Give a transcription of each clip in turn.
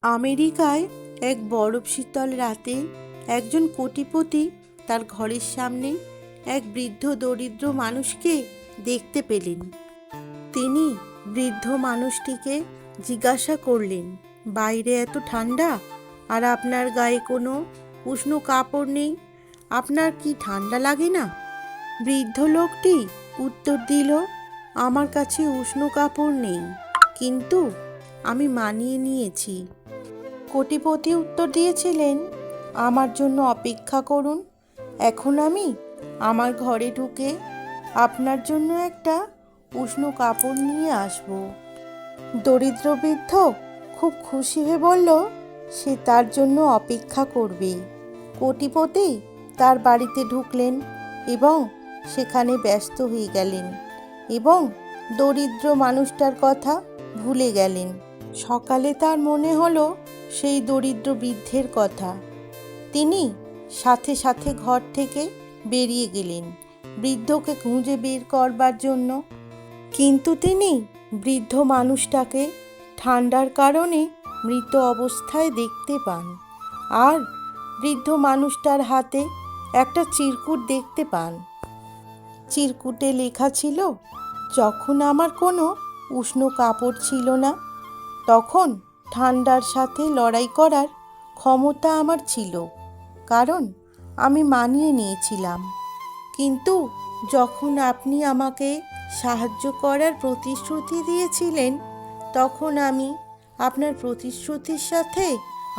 আমেরিকায় এক বরফ শীতল রাতে একজন কোটিপতি তার ঘরের সামনে এক বৃদ্ধ দরিদ্র মানুষকে দেখতে পেলেন। তিনি বৃদ্ধ মানুষটিকে জিজ্ঞাসা করলেন, বাইরে এত ঠান্ডা আর আপনার গায়ে কোনো উষ্ণ কাপড় নেই, আপনার কি ঠান্ডা লাগে না? বৃদ্ধ লোকটি উত্তর দিল, আমার কাছে উষ্ণ কাপড় নেই, কিন্তু আমি মানিয়ে নিয়েছি। কোটিপতি উত্তর দিয়েছিলেন, আমার জন্য অপেক্ষা করুন, এখন আমি আমার ঘরে ঢুকে আপনার জন্য একটা উষ্ণ কাপড় নিয়ে আসব। দরিদ্র বৃদ্ধ খুব খুশি হয়ে বলল সে তার জন্য অপেক্ষা করবে। কোটিপতি তার বাড়িতে ঢুকলেন এবং সেখানে ব্যস্ত হয়ে গেলেন এবং দরিদ্র মানুষটার কথা ভুলে গেলেন। সকালে তার মনে হলো সেই দরিদ্র বৃদ্ধের কথা। তিনি সাথে সাথে ঘর থেকে বেরিয়ে গেলেন বৃদ্ধকে খুঁজে বের করবার জন্য। কিন্তু তিনি বৃদ্ধ মানুষটাকে ঠান্ডার কারণে মৃত অবস্থায় দেখতে পান, আর বৃদ্ধ মানুষটার হাতে একটা চিরকুট দেখতে পান। চিরকুটে লেখা ছিল, যখন আমার কোনো উষ্ণ কাপড় ছিল না, তখন ঠান্ডার সাথে লড়াই করার ক্ষমতা আমার ছিল, কারণ আমি মানিয়ে নিয়েছিলাম। কিন্তু যখন আপনি আমাকে সাহায্য করার প্রতিশ্রুতি দিয়েছিলেন, তখন আমি আপনার প্রতিশ্রুতির সাথে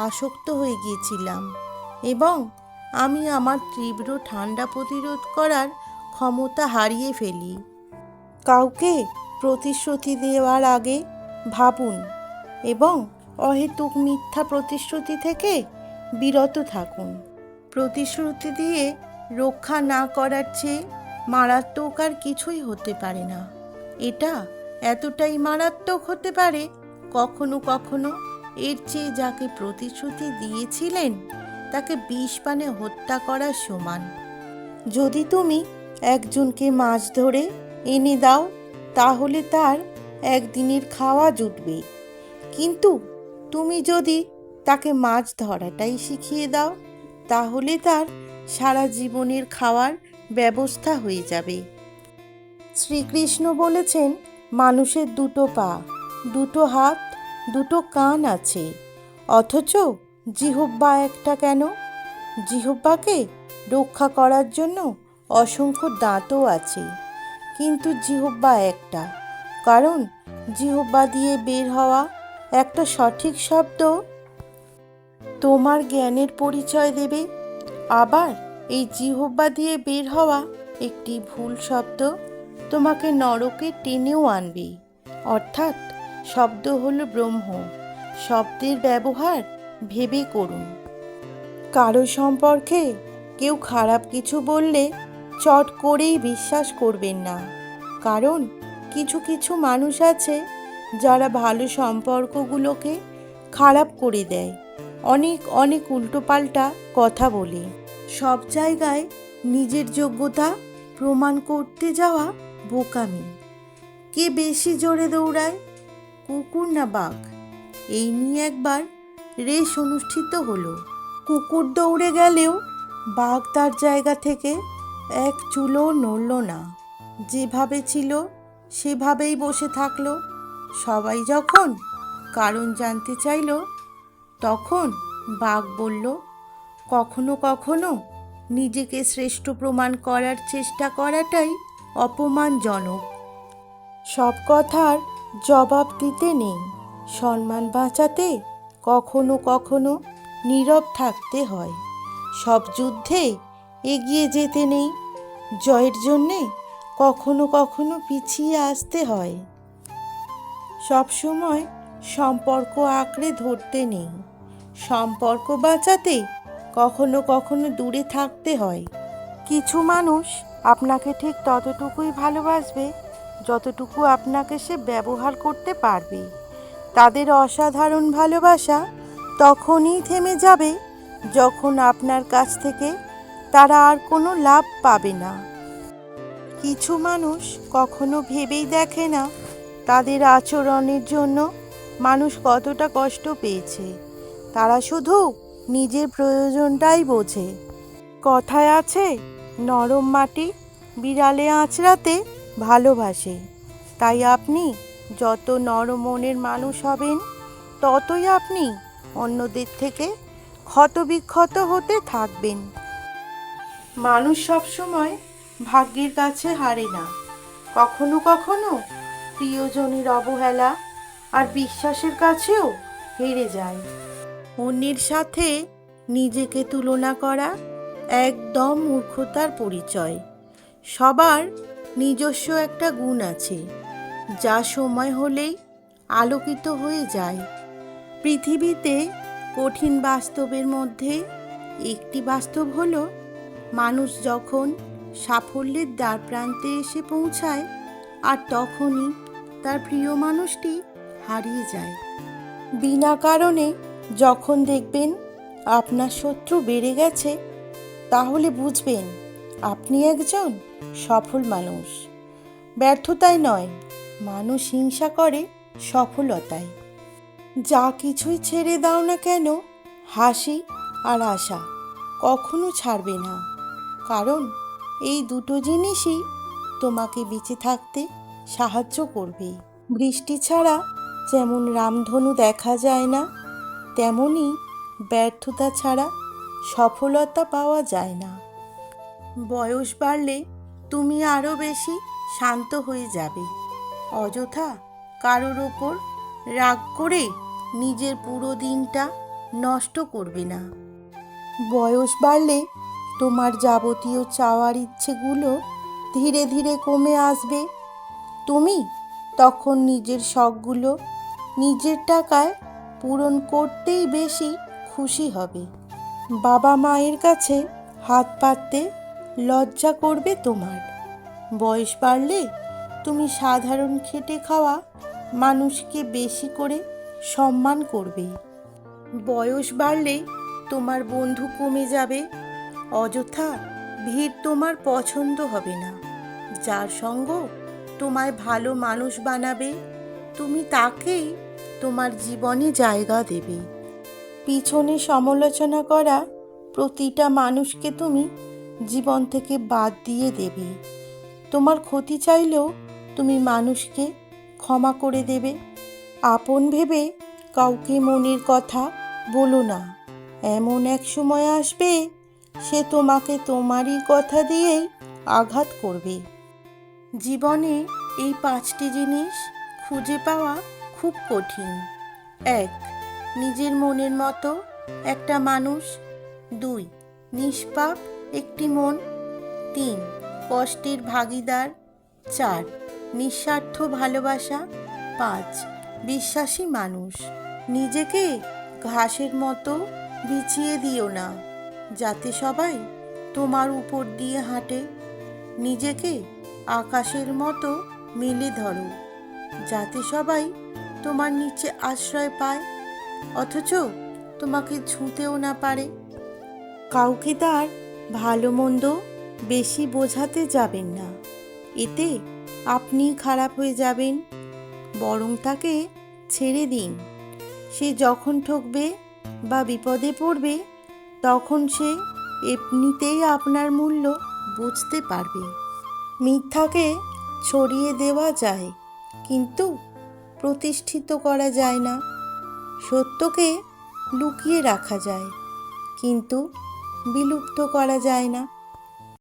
আসক্ত হয়ে গিয়েছিলাম এবং আমি আমার তীব্র ঠান্ডা প্রতিরোধ করার ক্ষমতা হারিয়ে ফেলি। কাউকে প্রতিশ্রুতি দেওয়ার আগে ভাবুন এবং অহেতুক মিথ্যা প্রতিশ্রুতি থেকে বিরত থাকুন। প্রতিশ্রুতি দিয়ে রক্ষা না করার চেয়ে মারাত্মক আর কিছুই হতে পারে না। এটা এতটাই মারাত্মক হতে পারে, কখনো কখনো এর চেয়ে যাকে প্রতিশ্রুতি দিয়েছিলেন তাকে বিষ পানে হত্যা করার সমান। যদি তুমি একজনকে মাছ ধরে এনে দাও, তাহলে তার একদিনের খাওয়া জুটবে, কিন্তু তুমি যদি তাকে মাছ ধরাটাই শিখিয়ে দাও, তাহলে তার সারা জীবনের খাওয়ার ব্যবস্থা হয়ে যাবে। শ্রীকৃষ্ণ বলেছেন, মানুষের দুটো পা, দুটো হাত, দুটো কান আছে, অথচ জিহ্বা একটা কেন? জিহ্বাকে রক্ষা করার জন্য অসংখ্য দাঁতও আছে, কিন্তু জিহ্বা একটা, কারণ জিহ্বা দিয়ে বের হওয়া একটা সঠিক শব্দ তোমার জ্ঞানের পরিচয় দেবে, আবার এই জিহ্বা দিয়ে বের হওয়া একটি ভুল শব্দ তোমাকে নরকে টেনেও আনবে। অর্থাৎ শব্দ হলো ব্রহ্ম। শব্দের ব্যবহার ভেবে করুন। কারো সম্পর্কে কেউ খারাপ কিছু বললে চট করেই বিশ্বাস করবেন না, কারণ কিছু কিছু মানুষ আছে যারা ভালো সম্পর্কগুলোকে খারাপ করে দেয়, অনেক অনেক উল্টোপাল্টা কথা বলে। সব জায়গায় নিজের যোগ্যতা প্রমাণ করতে যাওয়া বোকামি। কে বেশি জোরে দৌড়ায়, কুকুর না বাঘ? এই নিয়ে একবার রেস অনুষ্ঠিত হলো। কুকুর দৌড়ে গেলেও বাঘ তার জায়গা থেকে এক চুলও নড়ল না, যেভাবে ছিল সেভাবেই বসে থাকলো। সবাই যখন কারণ জানতে চাইল, তখন বাঘ বলল, কখনো কখনো নিজেকে শ্রেষ্ঠ প্রমাণ করার চেষ্টা করাটাই অপমানজনক। সব কথার জবাব দিতে নেই, সম্মান বাঁচাতে কখনো কখনো নীরব থাকতে হয়। সব যুদ্ধে এগিয়ে যেতে নেই, জয়ের জন্যে কখনো কখনো পিছিয়ে আসতে হয়। সবসময় সম্পর্ক আঁকড়ে ধরতে নেই, সম্পর্ক বাঁচাতে কখনো কখনো দূরে থাকতে হয়। কিছু মানুষ আপনাকে ঠিক ততটুকুই ভালোবাসবে যতটুকু আপনাকে সে ব্যবহার করতে পারবে। তাদের অসাধারণ ভালোবাসা তখনই থেমে যাবে যখন আপনার কাছ থেকে তারা আর কোনো লাভ পাবে না। কিছু মানুষ কখনো ভেবেই দেখে না তাদের আচরণের জন্য মানুষ কতটা কষ্ট পেয়েছে। তারা শুধু নিজের প্রয়োজনটাই বোঝে। কথায় আছে, নরম মাটি বিড়ালে আঁচড়াতে ভালোবাসে। তাই আপনি যত নরম মনের মানুষ হবেন, ততই আপনি অন্যদের থেকে ক্ষতবিক্ষত হতে থাকবেন। মানুষ সবসময় ভাগ্যের কাছে হারে না। কখনো কখনো প্রিয়জনের অবহেলা আর বিশ্বাসের কাছেও হেরে যায়। অন্যের সাথে নিজেকে তুলনা করা একদম মূর্খতার পরিচয়। সবার নিজস্ব একটা গুণ আছে, যা সময় হলেই আলোকিত হয়ে যায়। পৃথিবীতে কঠিন বাস্তবের মধ্যে একটি বাস্তব হলো, মানুষ যখন সাফল্যের দ্বারপ্রান্তে এসে পৌঁছায় আর তখনই তার প্রিয় মানুষটি হারিয়ে যায়। বিনা কারণে যখন দেখবেন আপনার শত্রু বেড়ে গেছে, তাহলে বুঝবেন আপনি একজন সফল মানুষ। ব্যর্থতায় নয়, মানুষ হিংসা করে সফলতায়। যা কিছুই ছেড়ে দাও না কেন, হাসি আর আশা কখনো ছাড়বে না। কারণ এই দুটো জিনিসই তোমাকে বেঁচে থাকতে সাহায্য করবে। বৃষ্টি ছাড়া যেমন রামধনু দেখা যায় না, তেমনি ব্যর্থতা ছাড়া সফলতা পাওয়া যায় না। বয়স বাড়লে তুমি আরও বেশি শান্ত হয়ে যাবে। অযথা কারোর ওপর রাগ করে নিজের পুরো দিনটা নষ্ট করবে না। বয়স বাড়লে তোমার যাবতীয় চাওয়ার ইচ্ছেগুলো ধীরে ধীরে কমে আসবে। তুমি তখন নিজের শখগুলো নিজের টাকায় পূরণ করতেই বেশি খুশি হবে। বাবা মায়ের কাছে হাত পাততে লজ্জা করবে তোমার। বয়স বাড়লে তুমি সাধারণ খেটে খাওয়া মানুষকে বেশি করে সম্মান করবে। বয়স বাড়লে তোমার বন্ধু কমে যাবে। অযথা ভিড় তোমার পছন্দ হবে না। যার সঙ্গ তোমায় ভালো মানুষ বানাবে, তুমি তাকেই তোমার জীবনে জায়গা দেবে। পিছনে সমালোচনা করা প্রতিটা মানুষকে তুমি জীবন থেকে বাদ দিয়ে দেবে। তোমার ক্ষতি চাইলেও তুমি মানুষকে ক্ষমা করে দেবে। আপন ভেবে কাউকে মনের কথা বলো না। এমন এক সময় আসবে, সে তোমাকে তোমারই কথা দিয়েই আঘাত করবে। জীবনে এই 5টি জিনিস খুঁজে পাওয়া খুব কঠিন। 1. নিজের মনের মতো একটা মানুষ। 2. নিষ্পাপ একটি মন। 3. কষ্টের ভাগিদার। 4. নিঃস্বার্থ ভালোবাসা। 5. বিশ্বাসী মানুষ। নিজেকে ঘাসের মতো বিছিয়ে দিও না, যাতে সবাই তোমার উপর দিয়ে হাঁটে। নিজেকে আকাশের মতো মেলে ধরো, যাতে সবাই তোমার নিচে আশ্রয় পায়, অথচ তোমাকে ছুঁতেও না পারে। কাউকে তার ভালো মন্দ বেশি বোঝাতে যাবেন না, এতে আপনি খারাপ হয়ে যাবেন। বরং তাকে ছেড়ে দিন। সে যখন ঠকবে বা বিপদে পড়বে, তখন সে এমনিতেই আপনার মূল্য বুঝতে পারবে। মিথ্যাকে ছড়িয়ে দেওয়া যায়, কিন্তু প্রতিষ্ঠিত করা যায় না। সত্যকে লুকিয়ে রাখা যায়, কিন্তু বিলুপ্ত করা যায় না।